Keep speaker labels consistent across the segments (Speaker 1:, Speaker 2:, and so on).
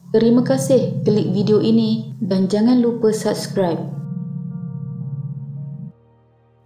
Speaker 1: Terima kasih klik video ini dan jangan lupa subscribe.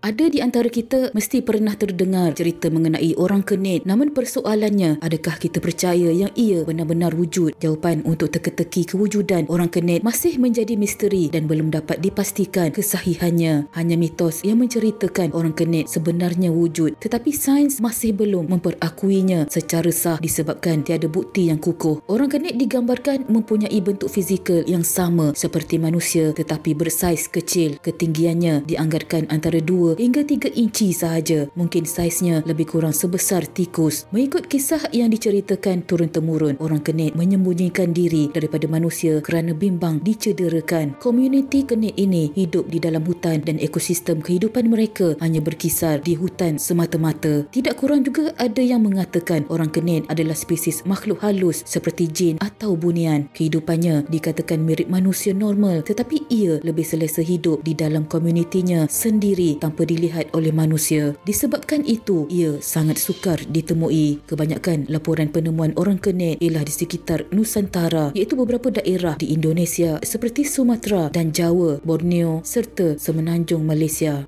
Speaker 2: Ada di antara kita mesti pernah terdengar cerita mengenai orang kenit. Namun persoalannya, adakah kita percaya yang ia benar-benar wujud? Jawapan untuk teka-teki kewujudan orang kenit masih menjadi misteri dan belum dapat dipastikan kesahihannya. Hanya mitos yang menceritakan orang kenit sebenarnya wujud, tetapi sains masih belum memperakuinya secara sah disebabkan tiada bukti yang kukuh. Orang kenit digambarkan mempunyai bentuk fizikal yang sama seperti manusia tetapi bersaiz kecil. Ketinggiannya dianggarkan antara 2 hingga 3 inci sahaja. Mungkin saiznya lebih kurang sebesar tikus. Mengikut kisah yang diceritakan turun-temurun, orang kenit menyembunyikan diri daripada manusia kerana bimbang dicederakan. Komuniti kenit ini hidup di dalam hutan dan ekosistem kehidupan mereka hanya berkisar di hutan semata-mata. Tidak kurang juga ada yang mengatakan orang kenit adalah spesies makhluk halus seperti jin atau bunian. Kehidupannya dikatakan mirip manusia normal, tetapi ia lebih selesa hidup di dalam komunitinya sendiri tanpa dilihat oleh manusia. Disebabkan itu, ia sangat sukar ditemui. Kebanyakan laporan penemuan orang kenit ialah di sekitar Nusantara, iaitu beberapa daerah di Indonesia seperti Sumatera dan Jawa, Borneo serta Semenanjung Malaysia.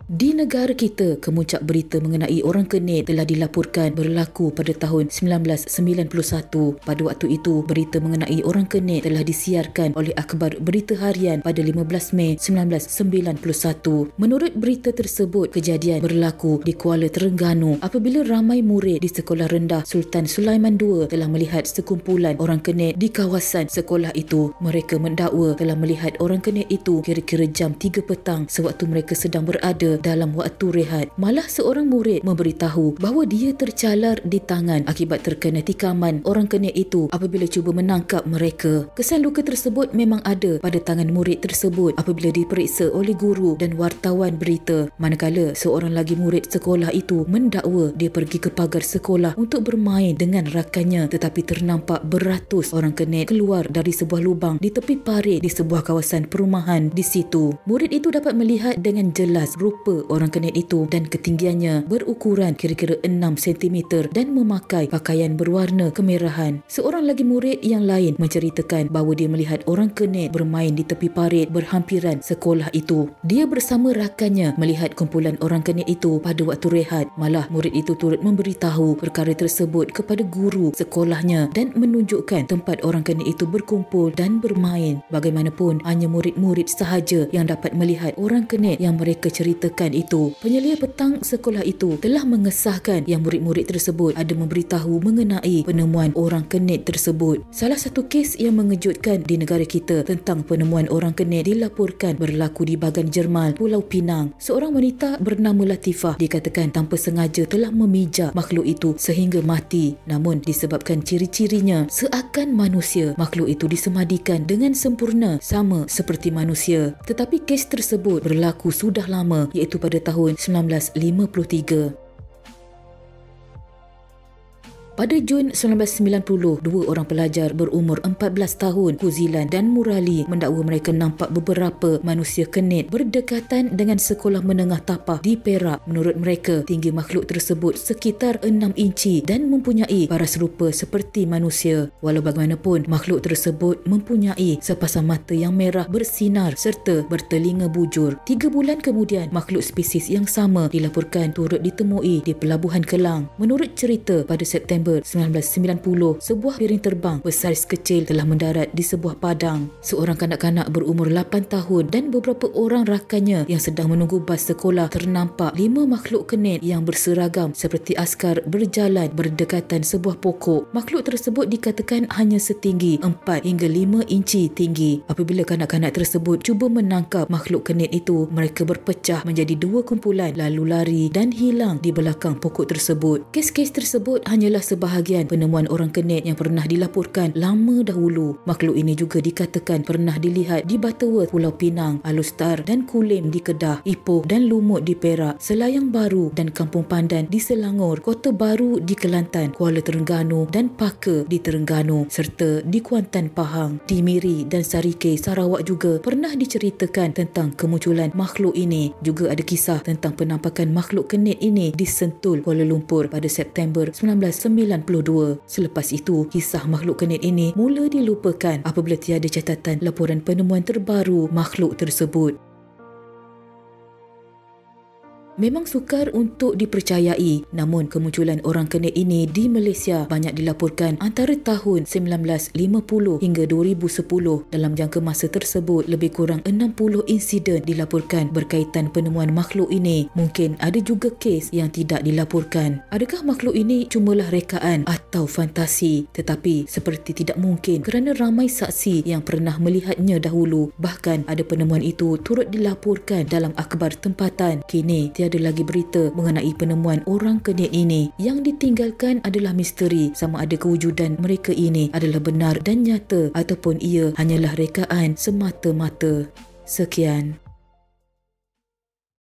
Speaker 2: Di negara kita, kemuncak berita mengenai orang kenit telah dilaporkan berlaku pada tahun 1991. Pada waktu itu, berita mengenai orang kenit telah disiarkan oleh akhbar berita harian pada 15 Mei 1991. Menurut berita tersebut, kejadian berlaku di Kuala Terengganu apabila ramai murid di Sekolah Rendah Sultan Sulaiman II telah melihat sekumpulan orang kenit di kawasan sekolah itu. Mereka mendakwa telah melihat orang kenit itu kira-kira jam 3 petang sewaktu mereka sedang berada dalam waktu rehat. Malah seorang murid memberitahu bahawa dia tercalar di tangan akibat terkena tikaman orang kenit itu apabila cuba menangkap mereka. Kesan luka tersebut memang ada pada tangan murid tersebut apabila diperiksa oleh guru dan wartawan berita. Manakala seorang lagi murid sekolah itu mendakwa dia pergi ke pagar sekolah untuk bermain dengan rakannya, tetapi ternampak beratus orang kenit keluar dari sebuah lubang di tepi parit di sebuah kawasan perumahan di situ. Murid itu dapat melihat dengan jelas rupa orang kenit itu dan ketinggiannya berukuran kira-kira 6 cm dan memakai pakaian berwarna kemerahan. Seorang lagi murid yang lain menceritakan bahawa dia melihat orang kenit bermain di tepi parit berhampiran sekolah itu. Dia bersama rakannya melihat kumpulan orang kenit itu pada waktu rehat. Malah murid itu turut memberitahu perkara tersebut kepada guru sekolahnya dan menunjukkan tempat orang kenit itu berkumpul dan bermain. Bagaimanapun, hanya murid-murid sahaja yang dapat melihat orang kenit yang mereka ceritakan itu. Penyelia petang sekolah itu telah mengesahkan yang murid-murid tersebut ada memberitahu mengenai penemuan orang kenit tersebut. Salah satu kes yang mengejutkan di negara kita tentang penemuan orang kenit dilaporkan berlaku di Bagan Jermal, Pulau Pinang. Seorang wanita bernama Latifah dikatakan tanpa sengaja telah memijak makhluk itu sehingga mati. Namun disebabkan ciri-cirinya seakan manusia, makhluk itu disemadikan dengan sempurna sama seperti manusia. Tetapi kes tersebut berlaku sudah lama, iaitu pada tahun 1953. Pada Jun 1990, 2 orang pelajar berumur 14 tahun, Kuzilan dan Murali, mendakwa mereka nampak beberapa manusia kenit berdekatan dengan sekolah menengah tapak di Perak. Menurut mereka, tinggi makhluk tersebut sekitar 6 inci dan mempunyai paras rupa seperti manusia. Walau bagaimanapun, makhluk tersebut mempunyai sepasang mata yang merah bersinar serta bertelinga bujur. 3 bulan kemudian, makhluk spesies yang sama dilaporkan turut ditemui di Pelabuhan Kelang. Menurut cerita, pada September 1990, sebuah piring terbang bersaiz kecil telah mendarat di sebuah padang. Seorang kanak-kanak berumur 8 tahun dan beberapa orang rakannya yang sedang menunggu bas sekolah ternampak 5 makhluk kenit yang berseragam seperti askar berjalan berdekatan sebuah pokok. Makhluk tersebut dikatakan hanya setinggi 4 hingga 5 inci tinggi. Apabila kanak-kanak tersebut cuba menangkap makhluk kenit itu, mereka berpecah menjadi 2 kumpulan lalu lari dan hilang di belakang pokok tersebut. Kes-kes tersebut hanyalah sebahagian penemuan orang kenit yang pernah dilaporkan lama dahulu. Makhluk ini juga dikatakan pernah dilihat di Butterworth, Pulau Pinang, Alustar dan Kulim di Kedah, Ipoh dan Lumut di Perak, Selayang Baru dan Kampung Pandan di Selangor, Kota Baru di Kelantan, Kuala Terengganu dan Paka di Terengganu serta di Kuantan, Pahang, di Miri dan Sarike, Sarawak juga pernah diceritakan tentang kemunculan makhluk ini. Juga ada kisah tentang penampakan makhluk kenit ini di Sentul, Kuala Lumpur pada September 1990. 1992. Selepas itu, kisah makhluk kenit ini mula dilupakan apabila tiada catatan laporan penemuan terbaru makhluk tersebut. Memang sukar untuk dipercayai, namun kemunculan orang kenit ini di Malaysia banyak dilaporkan antara tahun 1950 hingga 2010. Dalam jangka masa tersebut, lebih kurang 60 insiden dilaporkan berkaitan penemuan makhluk ini. Mungkin ada juga kes yang tidak dilaporkan. Adakah makhluk ini cumalah rekaan atau fantasi? Tetapi seperti tidak mungkin kerana ramai saksi yang pernah melihatnya dahulu. Bahkan ada penemuan itu turut dilaporkan dalam akhbar tempatan. Kini tiada lagi berita mengenai penemuan orang kenit ini. Yang ditinggalkan adalah misteri sama ada kewujudan mereka ini adalah benar dan nyata ataupun ia hanyalah rekaan semata-mata. Sekian.